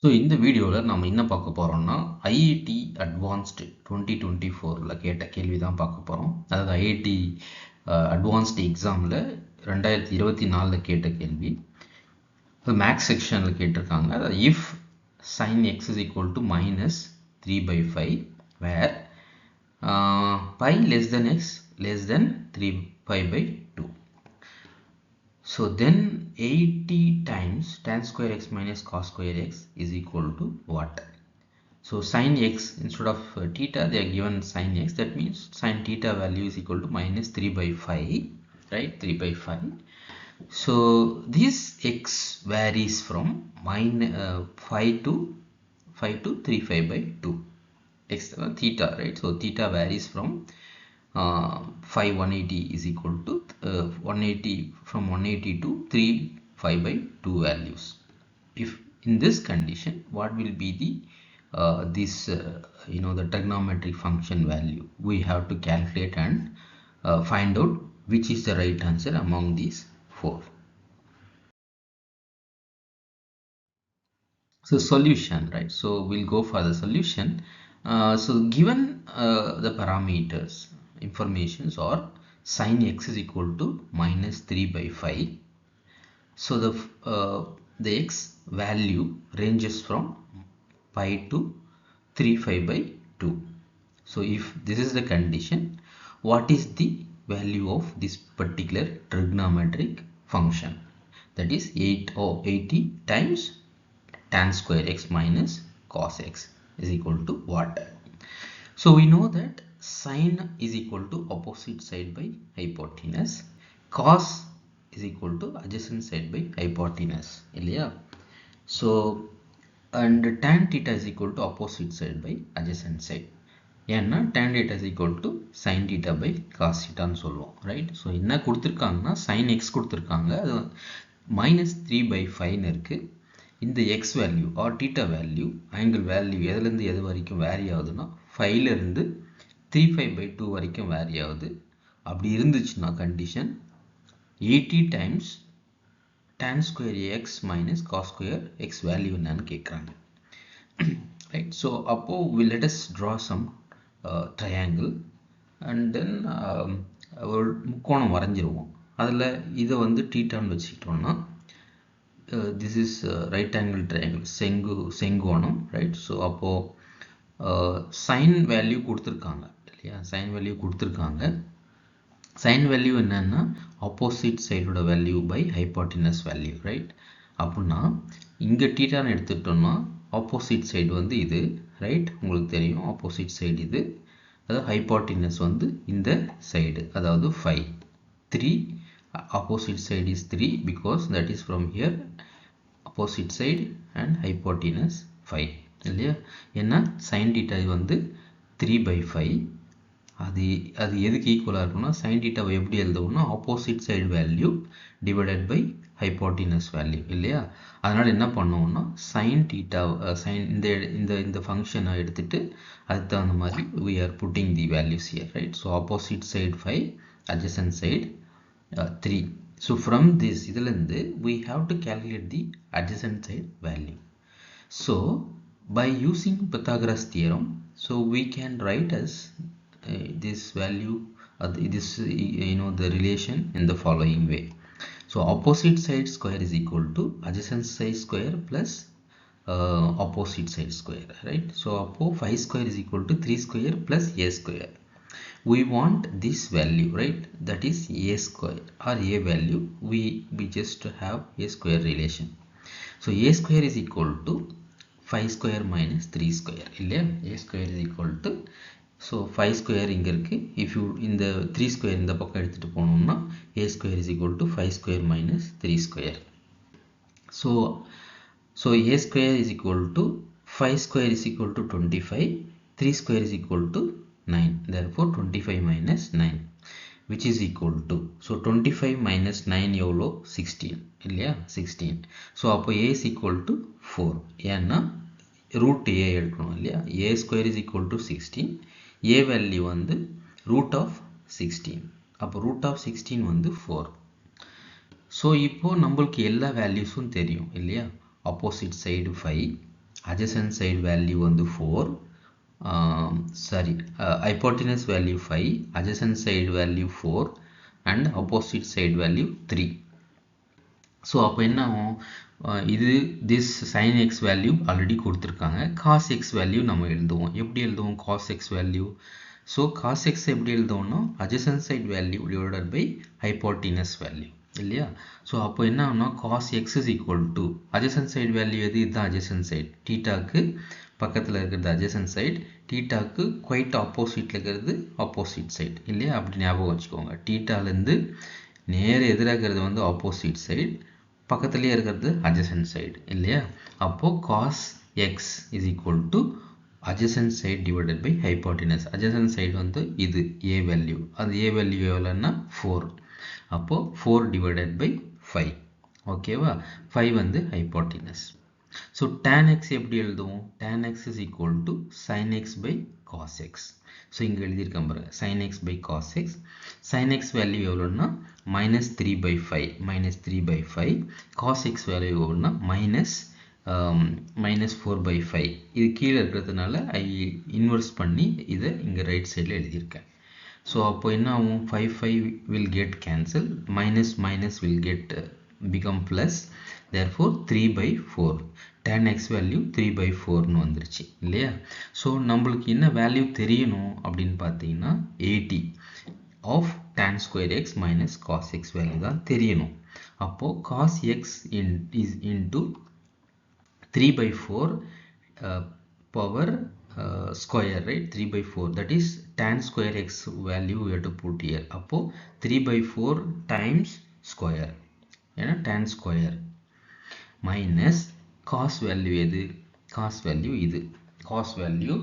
So இந்த வீடியோவில் நம்ம என்ன பார்க்க போகிறோம்னா ஐஐடி அட்வான்ஸ்டு 2024 கேட்ட கேள்வி தான் பார்க்க போகிறோம். அதாவது ஐஐடி அட்வான்ஸ்டு எக்ஸாமில் 2024 கேட்ட கேள்வி. மேக்ஸ் செக்ஷனில் கேட்டிருக்காங்க. அதாவது if sin x is equal to minus 3/5 where pi less than x less than 3/2. So then 80 times tan square x minus cos square x is equal to what? So sin x, instead of theta they are given sin x, that means sin theta value is equal to minus 3/5, right? 3/5. So this x varies from 5 to 3/5/2 x theta, right? So theta varies from 180 is equal to 180 from 180 to 3/5/2 values. If in this condition, what will be the the trigonometric function value? We have to calculate and find out which is the right answer among these four. So solution, right? So we'll go for the solution. So given the parameters, informations are sin x is equal to minus 3/5. So the x value ranges from pi to 3/5/2. So if this is the condition, what is the value of this particular trigonometric function? That is 80 times tan square x minus cos x is equal to what? So we know that sin is equal to opposite side by hypotenuse, cos is equal to adjacent side by hypotenuse, இல்லையா? So and tan theta is equal to opposite side by adjacent side. ஏன்னா tan theta is equal to sin theta by cos theta ன்னு சொல்லுவோம், right? So என்ன கொடுத்திருக்காங்கன்னா sin x கொடுத்திருக்காங்க, அது minus 3/5 இருக்கு. இந்த x value or theta value, angle value எதுலேருந்து எது வரைக்கும் வேரி ஆகுதுன்னா 5லேருந்து 3/5/2 வரைக்கும் வேரி ஆகுது. அப்படி இருந்துச்சுன்னா condition 80 times tan square x minus cos square x value என்னன்னு கேட்குறாங்க, right? So அப்போ let us draw some triangle and then ஒரு முக்கோணம் வரைஞ்சிருவோம். அதில் இதை வந்து தீட்டான்னு வச்சுக்கிட்டோம்னா this is right angle triangle, செங்கோணம், right? So அப்போ sin வேல்யூ கொடுத்துருக்காங்க இல்லையா? sin வேல்யூ கொடுத்துருக்காங்க. sin வேல்யூ என்னன்னா ஆப்போசிட் சைடோட value by hypotenuse value, right? அப்படின்னா இங்கே தீட்டான்னு எடுத்துக்கிட்டோம்னா ஆப்போசிட் சைடு வந்து இது, ரைட்? உங்களுக்கு தெரியும் ஆப்போசிட் சைடு இது, அதாவது ஹைப்போட்டினஸ் வந்து இந்த சைடு, அதாவது 5 3 opposite side is 3 because that is from here opposite side and hypotenuse 5, இல்லையா? ஏன்னா sin theta வந்து 3/5. அது எதுக்கு ஈக்குவலாக இருக்குன்னா sin theta எப்படி எழுதுவோம்னா opposite side value divided by hypotenuse value, இல்லையா? அதனால் என்ன பண்ணுவோம்னா sin theta இந்த ஃபங்க்ஷனை எடுத்துட்டு அதுக்கு தகுந்த மாதிரி we are putting the values here, right? So opposite side 5, adjacent side 3. So from this இதிலிருந்து we have to calculate the adjacent side value. So by using Pythagoras theorem, so we can write as this value, this the relation in the following way. So opposite side square is equal to adjacent side square plus opposite side square, right? So அப்போ 5 square is equal to 3 square plus a square. We want this value, right? That is a square or a value. We just have a square relation. So a square is equal to 5 square minus 3 square, இல்லையா? a square is equal to, so 5 square இங்க இருக்கு. If you இந்த 3 square இந்த பக்கம் எடுத்துட்டு போனோம்னா a square is equal to 5 square minus 3 square. So a square is equal to 5 square is equal to 25, 3 square is equal to 9. Therefore 25 minus 9 which is equal to, so 25 minus 9 எவ்வளோ 16, இல்லையா? 16. So அப்போ a is equal to 4. ஏன்னா root a எடுக்கணும், இல்லையா? a square is equal to 16, a value வந்து root of 16, அப்போ root of 16 வந்து 4. So இப்போ நம்மளுக்கு எல்லா வேல்யூஸும் தெரியும், இல்லையா? Opposite side 5, adjacent side value வந்து 4, hypotenuse value 5, adjacent side value 4 and opposite side value 3. So அப்போ என்ன ஆகும், this sin x value already கொடுத்துருக்காங்க. cos x value நம்ம எழுதுவோம். எப்படி எழுதுவோம் cos x value? So cos x எப்படி எழுதுவோம்னா adjacent side value divided by hypotenuse value இல்லையா? ஸோ அப்போ என்ன ஆகும்னா cos x is equal to adjacent side value எது, இதுதான் adjacent side. தீட்டாக்கு பக்கத்தில் இருக்கிறது adjacent side, தீட்டாக்கு quite opposite இருக்கிறது opposite side இல்லையா? அப்படி ஞாபகம் வச்சுக்கோங்க. தீட்டாலேருந்து நேர எதிராகிறது வந்து opposite side, பக்கத்துலேயே இருக்கிறது adjacent side இல்லையா? அப்போ cos x is equal to adjacent side divided by hypotenuse. adjacent side வந்து இது a value, அது a value எவ்வளோன்னா 4. அப்போ 4 divided by 5. ஓகேவா? 5 வந்து hypotenuse. ஸோ tan x எப்படி எழுதுவோம்? tan x is equal to sin x by cos x. So இங்கே எழுதியிருக்கேன் பாருங்க, sin x by cos x. sin x value எவ்வளோன்னா -3/5. cos x வேல்யூ எவ்வளோன்னா -4/5. இது கீழே இருக்கிறதுனால இன்வெர்ஸ் பண்ணி இதை இங்கே ரைட் சைடில் எழுதியிருக்கேன். ஸோ அப்போ என்ன ஆகும், 5 will get cancelled, minus will get become plus, therefore 3/4. tan x value 3/4ன்னு வந்துருச்சு இல்லையா? ஸோ நம்மளுக்கு என்ன வேல்யூ தெரியணும் அப்படின்னு பார்த்தீங்கன்னா 80 of tan square x minus cos x value தான் தெரியணும். அப்போது cos x is into 3/4 power square, right? 3/4, that is tan square x value we have to put here. அப்போ 3/4 times square, ஏன்னா tan square minus cos value எது, cos value இது, cos value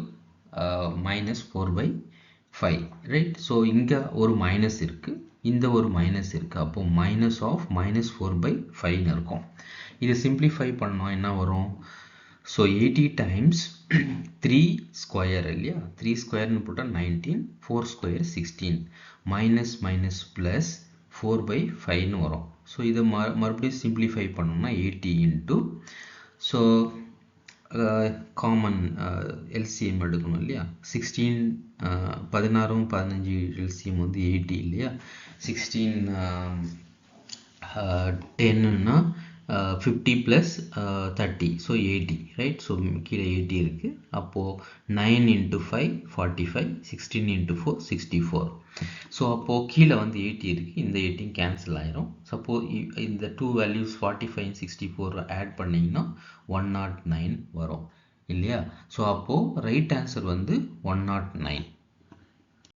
-4/5, right? So இங்கே ஒரு minus இருக்கு, இந்த ஒரு minus இருக்கு, அப்போ minus of -4/5 இருக்கும். இது சிம்பிளிஃபை பண்ணோம் என்ன வரும், ஸோ 80 times 3 square இல்லையா, 3 squareன்னு போட்டால் 19, 4 square 16, minus plus 4/5ன்னு வரும். ஸோ இதை மறுபடியும் சிம்பிளிஃபை பண்ணோம்னா 80 into, ஸோ காமன் எல்சிஎம் எடுக்கணும் இல்லையா, 16 16 15 எல்சிஎம் வந்து 80 இல்லையா, 16 10ன்னா 50 plus 30, ஸோ 80, ரைட்? ஸோ கீழே 80 இருக்குது. அப்போது 9 into 5 45, 16 into 4 64. ஸோ அப்போது கீழே வந்து 80 இருக்குது, இந்த 80 கேன்சல் ஆயிரும். சப்போஸ் இந்த 2 வேல்யூஸ் 45 and 64 ஆட் பண்ணிங்கன்னா 109 வரும் இல்லையா? ஸோ அப்போது ரைட் ஆன்சர் வந்து 109.